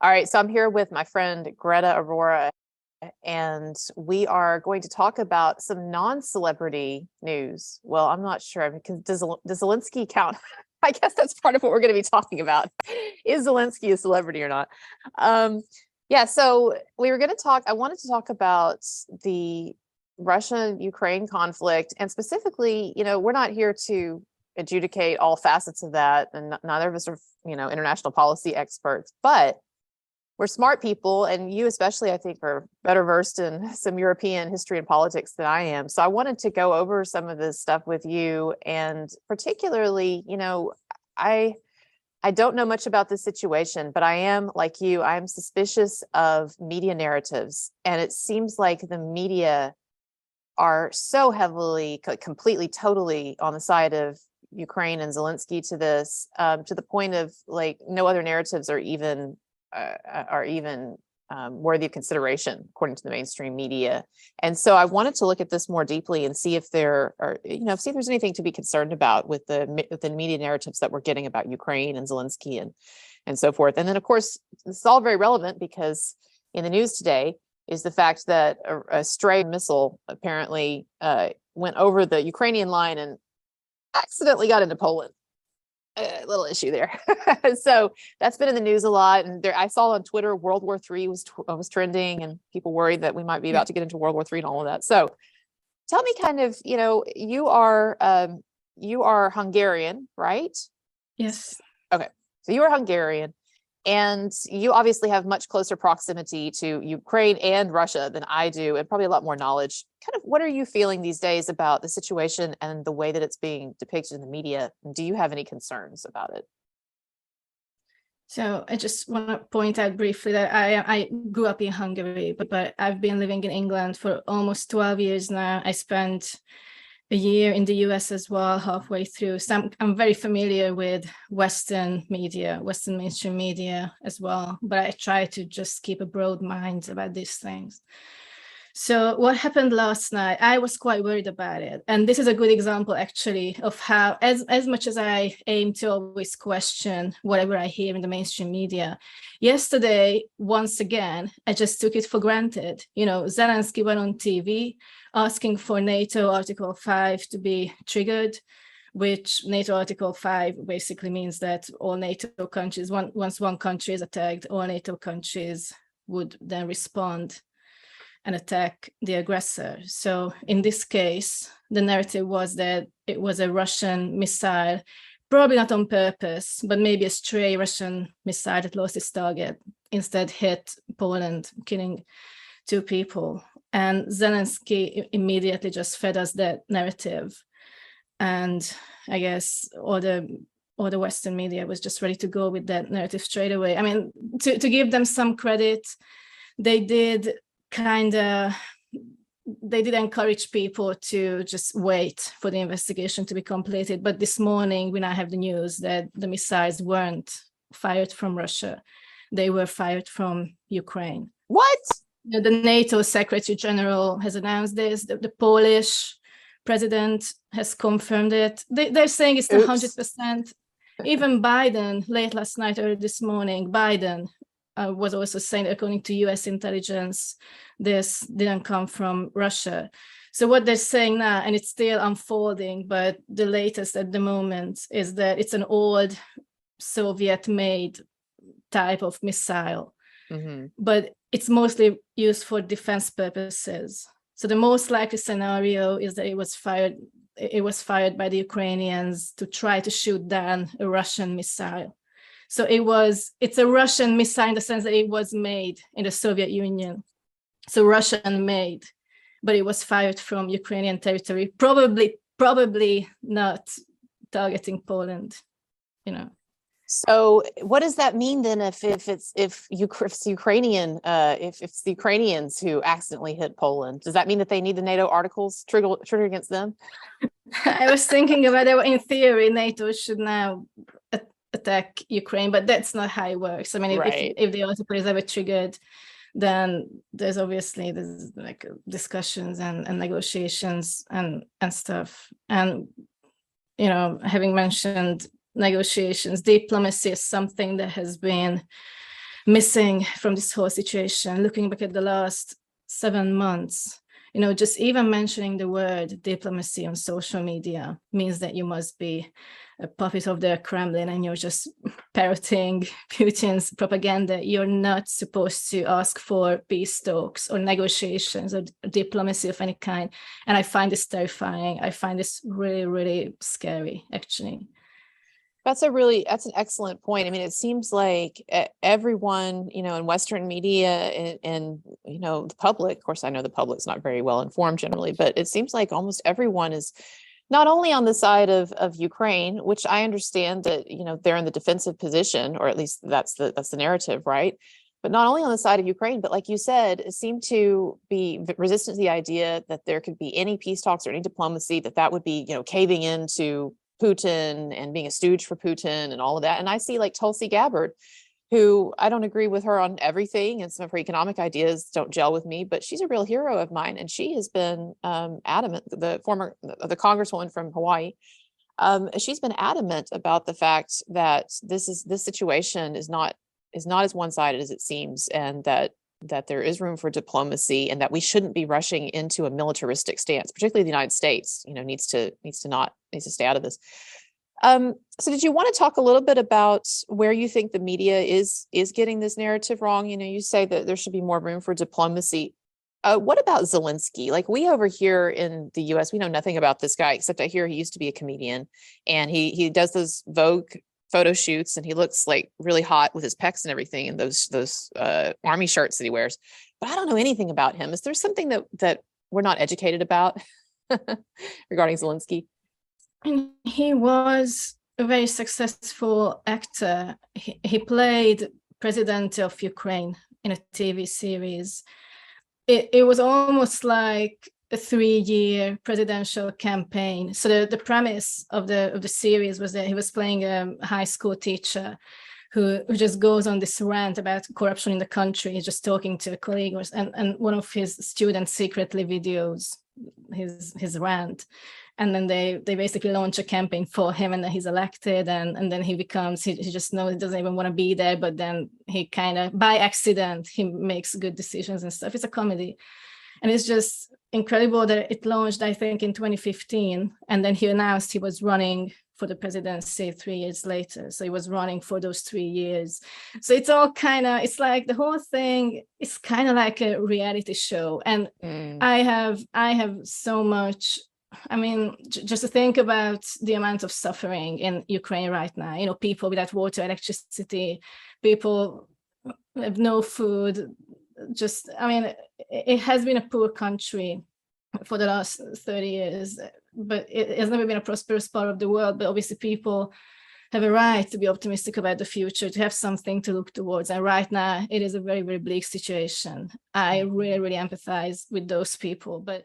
All right, so I'm here with my friend Greta Aurora, and we are going to talk about some non-celebrity news. Well, I'm not sure because does Zelensky count? I guess that's part of what we're going to be talking about. Is Zelensky a celebrity or not? Yeah, so we were going to talk. I wanted to talk about the Russia-Ukraine conflict, and specifically, we're not here to adjudicate all facets of that, and neither of us are, international policy experts, but we're smart people, and you especially, I think, are better versed in some European history and politics than I am. So I wanted to go over some of this stuff with you, and particularly, I don't know much about this situation, but I am, like you, I'm suspicious of media narratives, and it seems like the media are so heavily, completely, totally on the side of Ukraine and Zelensky to this, to the point of like no other narratives are even worthy of consideration according to the mainstream media. And so I wanted to look at this more deeply and see if there are, see if there's anything to be concerned about with the media narratives that we're getting about Ukraine and Zelensky and so forth. And then, of course, this is all very relevant because in the news today is the fact that a stray missile apparently went over the Ukrainian line and accidentally got into Poland. A little issue there. So that's been in the news a lot. And I saw on Twitter, World War III was trending, and people worried that we might be about to get into World War III and all of that. So tell me kind of, you are Hungarian, right? Yes. Okay. So you are Hungarian, and you obviously have much closer proximity to Ukraine and Russia than I do, and probably a lot more knowledge. Kind of what are you feeling these days about the situation and the way that it's being depicted in the media? Do you have any concerns about it? So I just want to point out briefly that I grew up in Hungary, but I've been living in England for almost 12 years now. I spent a year in the US as well, halfway through. So I'm very familiar with Western media, Western mainstream media as well, but I try to just keep a broad mind about these things. So what happened last night, I was quite worried about it. And this is a good example, actually, of how, as much as I aim to always question whatever I hear in the mainstream media, yesterday, once again, I just took it for granted. Zelensky went on TV asking for NATO Article 5 to be triggered, which NATO Article 5 basically means that all NATO countries, once one country is attacked, all NATO countries would then respond and attack the aggressor. So in this case, the narrative was that it was a Russian missile, probably not on purpose, but maybe a stray Russian missile that lost its target, instead hit Poland, killing 2 people. And Zelensky immediately just fed us that narrative. And I guess all the Western media was just ready to go with that narrative straight away. I mean, to give them some credit, they did encourage people to just wait for the investigation to be completed. But this morning, we now have the news that the missiles weren't fired from Russia. They were fired from Ukraine. What? The NATO Secretary General has announced this. The Polish president has confirmed it. They're saying it's 100%. Even Biden, late last night or this morning, Biden was also saying, according to US intelligence, this didn't come from Russia. So what they're saying now, and it's still unfolding, but the latest at the moment is that it's an old Soviet-made type of missile, but it's mostly used for defense purposes. So the most likely scenario is that it was fired by the Ukrainians to try to shoot down a Russian missile. So it's a Russian missile in the sense that it was made in the Soviet Union. So Russian made, but it was fired from Ukrainian territory, probably not targeting Poland, So what does that mean then if it's the Ukrainians who accidentally hit Poland? Does that mean that they need the NATO articles trigger against them? I was thinking about it. In theory, NATO should now attack Ukraine, but that's not how it works. I mean, if the article is ever triggered, then there's like discussions and negotiations and stuff. And having mentioned negotiations, diplomacy is something that has been missing from this whole situation, looking back at the last 7 months. Just even mentioning the word diplomacy on social media means that you must be a puppet of the Kremlin and you're just parroting Putin's propaganda. You're not supposed to ask for peace talks or negotiations or diplomacy of any kind. And I find this terrifying. I find this really, really scary, actually. That's an excellent point. I mean, it seems like everyone, in Western media and the public, of course, I know the public's not very well informed generally, but it seems like almost everyone is not only on the side of Ukraine, which I understand that, they're in the defensive position, or at least that's the narrative, right? But not only on the side of Ukraine, but like you said, it seemed to be resistant to the idea that there could be any peace talks or any diplomacy, that would be, caving into Putin and being a stooge for Putin and all of that. And I see like Tulsi Gabbard, who I don't agree with her on everything, and some of her economic ideas don't gel with me, but she's a real hero of mine. And she has been adamant, the congresswoman from Hawaii, she's been adamant about the fact that this situation is not as one-sided as it seems, and that there is room for diplomacy, and that we shouldn't be rushing into a militaristic stance, particularly the United States, needs to stay out of this. So did you want to talk a little bit about where you think the media is getting this narrative wrong? You say that there should be more room for diplomacy. What about Zelensky? Like, we over here in the US, we know nothing about this guy, except I hear he used to be a comedian, and he does those Vogue photo shoots, and he looks like really hot with his pecs and everything, and those army shirts that he wears. But I don't know anything about him. Is there something that we're not educated about regarding Zelensky? He was a very successful actor. He played president of Ukraine in a TV series. It was almost like a 3-year presidential campaign. So the premise of the series was that he was playing a high school teacher who just goes on this rant about corruption in the country. He's just talking to a colleague, and one of his students secretly videos his rant. And then they basically launch a campaign for him, and then he's elected, and then he just knows he doesn't even want to be there, but then he kind of, by accident, he makes good decisions and stuff. It's a comedy. And it's just incredible that it launched, I think, in 2015. And then he announced he was running for the presidency 3 years later. So he was running for those 3 years. So it's all it's like the whole thing is kind of like a reality show. And I have so much, just to think about the amount of suffering in Ukraine right now, people without water, electricity, people have no food. It has been a poor country for the last 30 years, but it has never been a prosperous part of the world. But obviously people have a right to be optimistic about the future, to have something to look towards. And right now it is a very, very bleak situation. I really, really empathize with those people. But